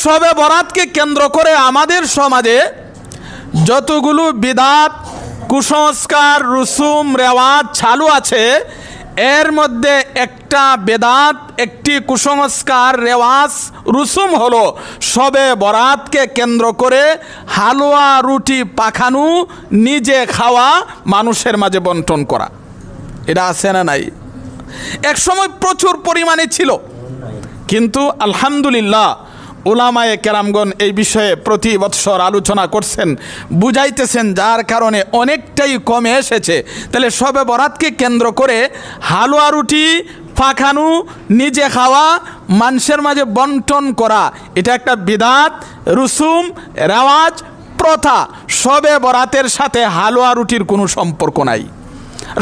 শবে বরাতকে কেন্দ্র করে আমাদের সমাজে যতগুলো বিদআত, কুসংস্কার, রুসুম, রেওয়াজ চালু আছে, এর মধ্যে একটা বেদাত, একটি কুসংস্কার, রেওয়াজ, রুসুম হলো শবে বরাতকে কেন্দ্র করে হালুয়া রুটি পাখানো, নিজে খাওয়া, মানুষের মাঝে বন্টন করা। এটা আছে না নাই? এক সময় প্রচুর পরিমাণে ছিল, কিন্তু আলহামদুলিল্লাহ উলামায়ে কেরামগণ এই বিষয়ে প্রতি বৎসর আলোচনা করছেন, বুঝাইতেছেন, যার কারণে অনেকটাই কমে এসেছে। তাহলে শবে বরাতকে কেন্দ্র করে হালুয়া রুটি পাখানো, নিজে খাওয়া, মানুষের মাঝে বন্টন করা, এটা একটা বিদআত, রুসুম, রেওয়াজ, প্রথা। শবে বরাতের সাথে হালুয়া রুটির কোনো সম্পর্ক নাই।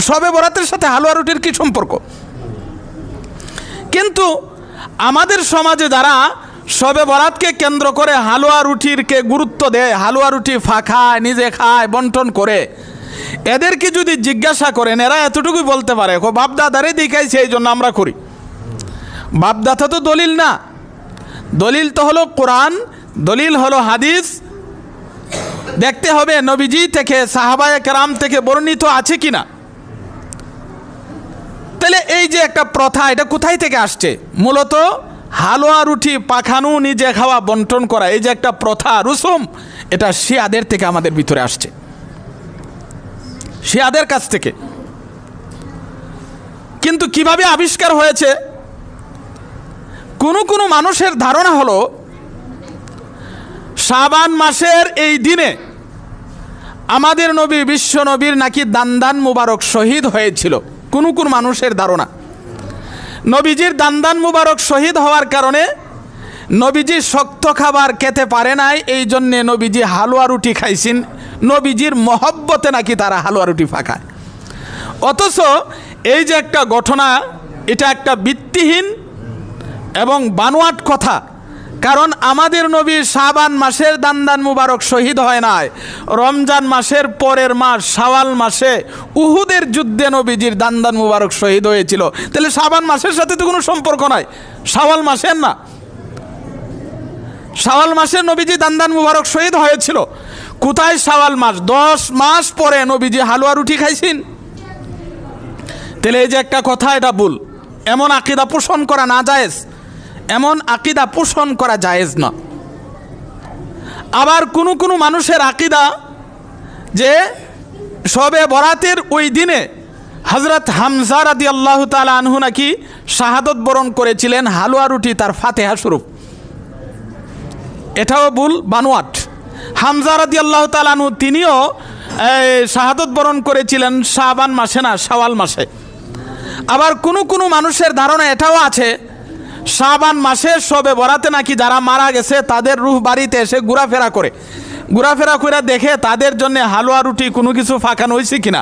শবে বরাতের সাথে হালুয়া রুটির কি সম্পর্ক? কিন্তু আমাদের সমাজে যারা শবে বরাতকে কেন্দ্র করে হালুয়া রুটিরকে গুরুত্ব দেয়, হালুয়া রুটি খায়, নিজে খায়, বন্টন করে, এদেরকে যদি জিজ্ঞাসা করেন, এরা এতটুকুই বলতে পারে, বাপদাদারে দেখাইছে এই জন্য আমরা করি। বাপদাদা তো দলিল না, দলিল তো হলো কোরআন, দলিল হলো হাদিস। দেখতে হবে নবীজি থেকে, সাহাবায়ে কেরাম থেকে বর্ণিত আছে কিনা। তাহলে এই যে একটা প্রথা, এটা কোথায় থেকে আসছে? মূলত হালুয়া রুটি পাখানো, নিজে খাওয়া, বন্টন করা, এই যে একটা প্রথা, রুসুম, এটা শিয়াদের থেকে আমাদের ভিতরে আসছে, শিয়াদের কাছ থেকে। কিন্তু কিভাবে আবিষ্কার হয়েছে? কোনো মানুষের ধারণা হলো শাবান মাসের এই দিনে আমাদের নবী, বিশ্ব নবীর নাকি দান্দান মুবারক শহীদ হয়েছিল। কোনো মানুষের ধারণা নবীজির দান্দান মুবারক শহীদ হওয়ার কারণে নবীজি শক্ত খাবার খেতে পারে নাই, এই জন্যে নবীজি হালুয়া রুটি খাইছেন। নবীজির মহব্বতে নাকি তারা হালুয়া রুটি পাকায়। অথচ এই যে একটা ঘটনা, এটা একটা ভিত্তিহীন এবং বানোয়াট কথা। কারণ আমাদের নবী শাবান মাসের দান্দান মুবারক শহীদ হয় নাই, রমজান মাসের পরের মাস শাওয়াল মাসে উহুদের যুদ্ধে নবীজির দান্দান মুবারক শহীদ হয়েছিল। তাহলে শাবান মাসের সাথে তো কোনো সম্পর্ক নাই, শাওয়াল মাসের না। শাওয়াল মাসে নবীজি দান্দান মুবারক শহীদ হয়েছিল। কোথায় শাওয়াল মাস? 10 মাস পরে নবীজি হালুয়া রুটি খাইছেন। তাহলে এই যে একটা কথা, এটা ভুল। এমন আকীদা পোষণ করা না জায়েজ, এমন আকীদা পোষণ করা জায়েজ না। আবার কোনো মানুষের আকীদা যে শবে বরাতের ওই দিনে হযরত হামজা রাদিয়াল্লাহু তাআলা আনহু নাকি শাহাদত বরণ করেছিলেন হালুয়া রুটি তার ফাতিহা স্বরূপ। এটাও ভুল, বানোয়াট। হামজা রাদিয়াল্লাহু তাআলা আনহু তিনিও শাহাদত বরণ করেছিলেন শাবান মাসে না, শাওয়াল মাসে। আবার কোনো মানুষের ধারণা এটাও আছে শাবান মাসে শবে বরাতে নাকি যারা মারা গেছে তাদের রূহ বাড়িতে এসে ঘোরাফেরা করে দেখে তাদের জন্য হালুয়া রুটি কোনো কিছু ফাঁকানো হয়েছে কিনা।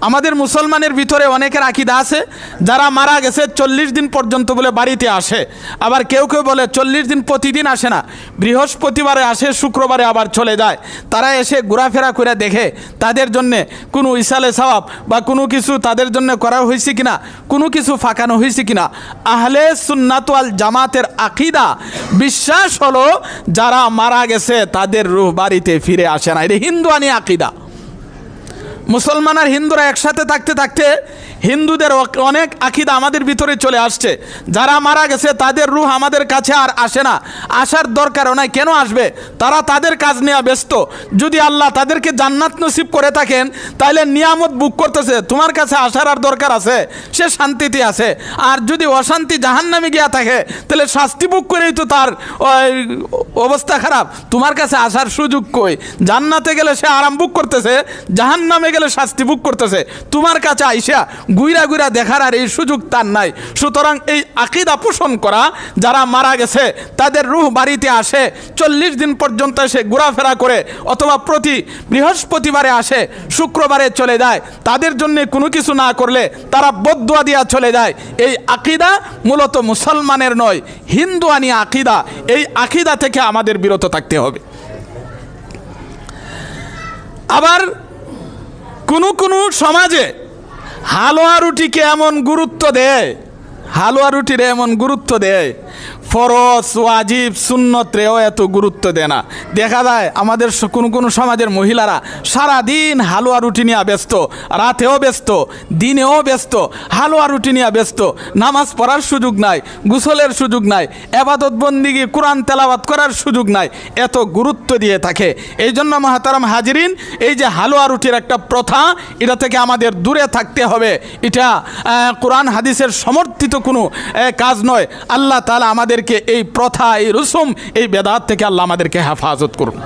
আমাদের মুসলমানের ভিতরে অনেকের আকীদা আছে যারা মারা গেছে 40 দিন পর্যন্ত বলে বাড়িতে আসে। আবার কেউ বলে 40 দিন প্রতিদিন আসে না, বৃহস্পতিবারে আসে, শুক্রবারে আবার চলে যায়। তারা এসে ঘোরাফেরা করে দেখে তাদের জন্য কোনো ইসালে সওয়াব বা কোনো কিছু তাদের জন্য করা হয়েছে কিনা, কোনো কিছু ফাঁকানো হয়েছে কিনা। আহলে সুন্নাত ওয়াল জামাতের আকীদা, বিশ্বাস হলো যারা মারা গেছে তাদের রূহ বাড়িতে ফিরে আসে না। এটা হিন্দুয়ানি আকীদা। মুসলমান আর হিন্দুরা একসাথে থাকতে থাকতে হিন্দুদের অনেক আকীদা আমাদের ভিতরে চলে আসছে। যারা মারা গেছে তাদের রূহ আমাদের কাছে আর আসে না, আসার দরকারও নাই। কেন আসবে? তারা তাদের কাজ নিয়ে ব্যস্ত। যদি আল্লাহ তাদেরকে জান্নাত নসিব করে থাকেন তাহলে নিয়ামত বুক করতেছে, তোমার কাছে আসার আর দরকার আছে? সে শান্তিতে আছে। আর যদি অশান্তি জাহান্নামে গিয়া থাকে তাহলে শাস্তি বুক করেই তো তার অবস্থা খারাপ, তোমার কাছে আসার সুযোগ কই? জান্নাতে গেলে সে আরাম বুক করতেছে, জাহান্নামে গেলে শাস্তি বুক করতেছে। তোমার কাছে আইসা গুইরা দেখার আর এই সুযোগ তার নাই। সুতরাং এই আকীদা পোষণ করা, যারা মারা গেছে তাদের রূহ বাড়িতে আসে, 40 দিন পর্যন্ত এসে ঘোরাফেরা করে, অথবা প্রতি বৃহস্পতিবারে আসে, শুক্রবারে চলে যায়, তাদের জন্য কোনো কিছু না করলে তারা বদদুয়া দিয়া চলে যায়, এই আকীদা মূলত মুসলমানের নয়, হিন্দুয়ানি আকীদা। এই আকীদা থেকে আমাদের বিরত থাকতে হবে। আবার কোনো সমাজে হালুয়া রুটিকে এমন গুরুত্ব দেয়, হালুয়া রুটির এমন গুরুত্ব দেয়, ফরজ ওয়াজিব সুন্নতরেও এত গুরুত্ব দেয় না। দেখা যায় আমাদের কোনো সমাজের মহিলারা সারাদিন হালুয়া রুটি নিয়ে ব্যস্ত, রাতেও ব্যস্ত, দিনেও ব্যস্ত, হালুয়া রুটি নিয়ে ব্যস্ত, নামাজ পড়ার সুযোগ নাই, গোসলের সুযোগ নাই, ইবাদত বন্দিগি কোরআন তেলাওয়াত করার সুযোগ নাই, এত গুরুত্ব দিয়ে থাকে। এই জন্য মহতারাম হাজিরিন, এই যে হালুয়া রুটির একটা প্রথা, এটা থেকে আমাদের দূরে থাকতে হবে। এটা কোরআন হাদিসের সমর্থিত কোনো কাজ নয়। আল্লাহ তাআলা আমাদেরকে এই প্রথা, এই রসুম, এই বেদাত থেকে আল্লাহ আমাদেরকে হেফাজত করুন।